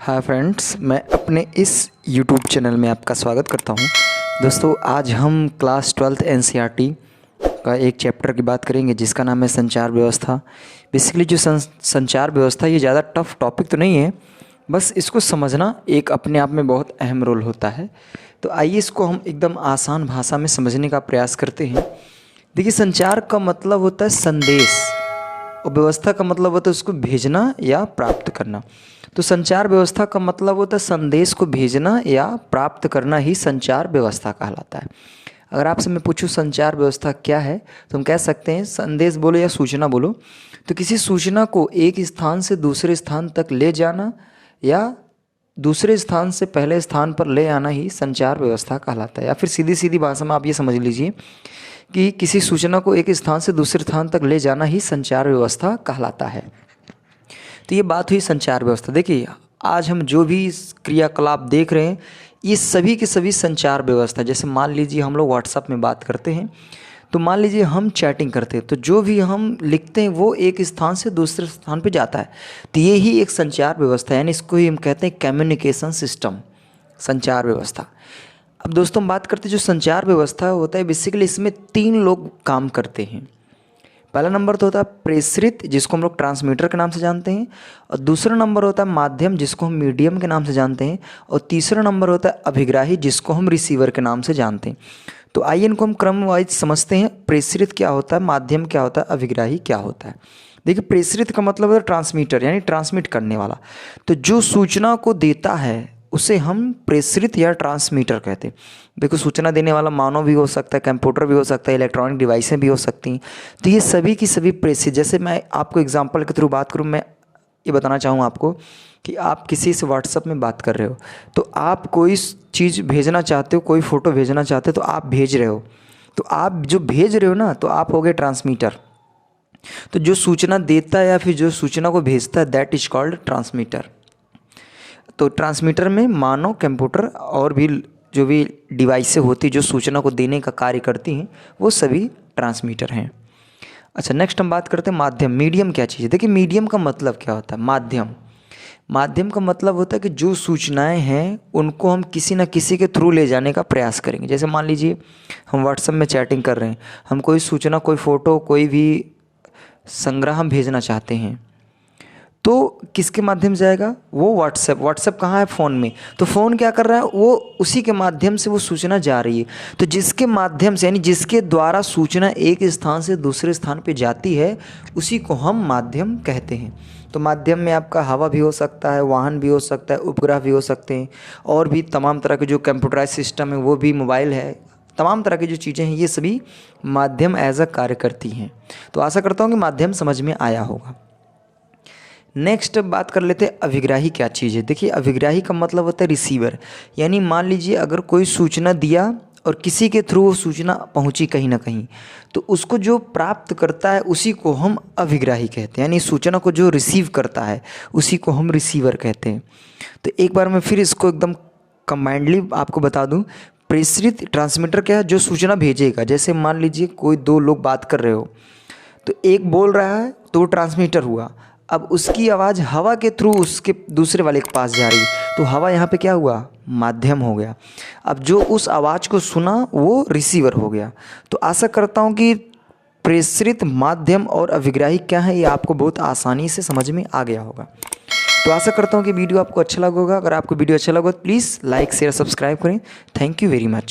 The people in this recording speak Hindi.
हाय फ्रेंड्स, मैं अपने इस यूट्यूब चैनल में आपका स्वागत करता हूं। दोस्तों, आज हम क्लास 12th एनसीईआरटी का एक चैप्टर की बात करेंगे जिसका नाम है संचार व्यवस्था। बेसिकली जो संचार व्यवस्था ये ज़्यादा टफ टॉपिक तो नहीं है, बस इसको समझना एक अपने आप में बहुत अहम रोल होता है। तो आइए इसको हम एकदम आसान भाषा में समझने का प्रयास करते हैं। देखिए, संचार का मतलब होता है संदेश और व्यवस्था का मतलब होता है उसको भेजना या प्राप्त करना। तो संचार व्यवस्था का मतलब होता है संदेश को भेजना या प्राप्त करना ही संचार व्यवस्था कहलाता है। अगर आपसे मैं पूछूं संचार व्यवस्था क्या है तो हम कह सकते हैं संदेश बोलो या सूचना बोलो, तो किसी सूचना को एक स्थान से दूसरे स्थान तक ले जाना या दूसरे स्थान से पहले स्थान पर ले आना ही संचार व्यवस्था कहलाता है। या फिर सीधी सीधी भाषा में आप ये समझ लीजिए कि किसी सूचना को एक स्थान से दूसरे स्थान तक ले जाना ही संचार व्यवस्था कहलाता है। तो ये बात हुई संचार व्यवस्था। देखिए, आज हम जो भी क्रियाकलाप देख रहे हैं ये सभी के सभी संचार व्यवस्था। जैसे मान लीजिए हम लोग व्हाट्सएप में बात करते हैं, तो मान लीजिए हम चैटिंग करते हैं, तो जो भी हम लिखते हैं वो एक स्थान से दूसरे स्थान पे जाता है। तो ये ही एक संचार व्यवस्था है, यानी इसको ही हम कहते हैं कम्युनिकेशन सिस्टम, संचार व्यवस्था। अब दोस्तों, हम बात करते हैं जो संचार व्यवस्था होता है, बेसिकली इसमें 3 लोग काम करते हैं। पहला नंबर तो होता है प्रेषित, जिसको हम लोग ट्रांसमीटर के नाम से जानते हैं, और दूसरा नंबर होता है माध्यम, जिसको हम मीडियम के नाम से जानते हैं, और तीसरा नंबर होता है अभिग्राही, जिसको हम रिसीवर के नाम से जानते हैं। तो आइए इनको हम क्रम वाइज समझते हैं। प्रेषित क्या होता है, माध्यम क्या होता है, अभिग्राही क्या होता है। देखिए, प्रेषित का मतलब है ट्रांसमीटर, यानी ट्रांसमिट करने वाला। तो जो सूचना को देता है उसे हम प्रेषित या ट्रांसमीटर कहते हैं। देखो, सूचना देने वाला मानव भी हो सकता है, कंप्यूटर भी हो सकता है, इलेक्ट्रॉनिक डिवाइसें भी हो सकती हैं। तो ये सभी की सभी प्रेषित। जैसे मैं आपको एग्जांपल के थ्रू बात करूँ, मैं ये बताना चाहूँ आपको कि आप किसी से व्हाट्सएप में बात कर रहे हो, तो आप कोई चीज़ भेजना चाहते हो, कोई फ़ोटो भेजना चाहते हो, तो आप भेज रहे हो। तो आप जो भेज रहे हो ना, तो आप हो गए ट्रांसमीटर। तो जो सूचना देता है या फिर जो सूचना को भेजता है, दैट इज कॉल्ड ट्रांसमीटर। तो ट्रांसमीटर में मानव, कंप्यूटर और भी जो भी डिवाइसें होती जो सूचना को देने का कार्य करती हैं, वो सभी ट्रांसमीटर हैं। अच्छा, नेक्स्ट हम बात करते हैं माध्यम। मीडियम क्या चीज़ है? देखिए, मीडियम का मतलब क्या होता है? माध्यम का मतलब होता है कि जो सूचनाएं हैं उनको हम किसी न किसी के थ्रू ले जाने का प्रयास करेंगे। जैसे मान लीजिए हम व्हाट्सएप में चैटिंग कर रहे हैं, हम कोई सूचना, कोई फ़ोटो, कोई भी संग्रह हम भेजना चाहते हैं, तो किसके माध्यम से जाएगा? वो व्हाट्सएप कहाँ है? फ़ोन में। तो फ़ोन क्या कर रहा है? वो उसी के माध्यम से वो सूचना जा रही है। तो जिसके माध्यम से, यानी जिसके द्वारा सूचना एक स्थान से दूसरे स्थान पे जाती है, उसी को हम माध्यम कहते हैं। तो माध्यम में आपका हवा भी हो सकता है, वाहन भी हो सकता है, उपग्रह भी हो सकते हैं, और भी तमाम तरह के जो कंप्यूटराइज सिस्टम है, वो भी मोबाइल है, तमाम तरह की जो चीज़ें हैं ये सभी माध्यम एज अ कार्य करती हैं। तो आशा करता हूँ कि माध्यम समझ में आया होगा। नेक्स्ट बात कर लेते हैं अभिग्राही क्या चीज़ है। देखिए, अभिग्राही का मतलब होता है रिसीवर, यानी मान लीजिए अगर कोई सूचना दिया और किसी के थ्रू वो सूचना पहुंची कहीं ना कहीं, तो उसको जो प्राप्त करता है उसी को हम अभिग्राही कहते हैं, यानी सूचना को जो रिसीव करता है उसी को हम रिसीवर कहते हैं। तो एक बार मैं फिर इसको एकदम कंबाइंडली आपको बता दूं। प्रेषित ट्रांसमीटर क्या है? जो सूचना भेजेगा। जैसे मान लीजिए कोई 2 लोग बात कर रहे हो, तो एक बोल रहा है तो वो ट्रांसमीटर हुआ। अब उसकी आवाज़ हवा के थ्रू उसके दूसरे वाले के पास जा रही, तो हवा यहाँ पे क्या हुआ? माध्यम हो गया। अब जो उस आवाज़ को सुना वो रिसीवर हो गया। तो आशा करता हूँ कि प्रेषित, माध्यम और अभिग्राही क्या है ये आपको बहुत आसानी से समझ में आ गया होगा। तो आशा करता हूँ कि वीडियो आपको अच्छा लगा होगा। अगर आपको वीडियो अच्छा लगा तो प्लीज़ लाइक, शेयर, सब्सक्राइब करें। Thank you very much.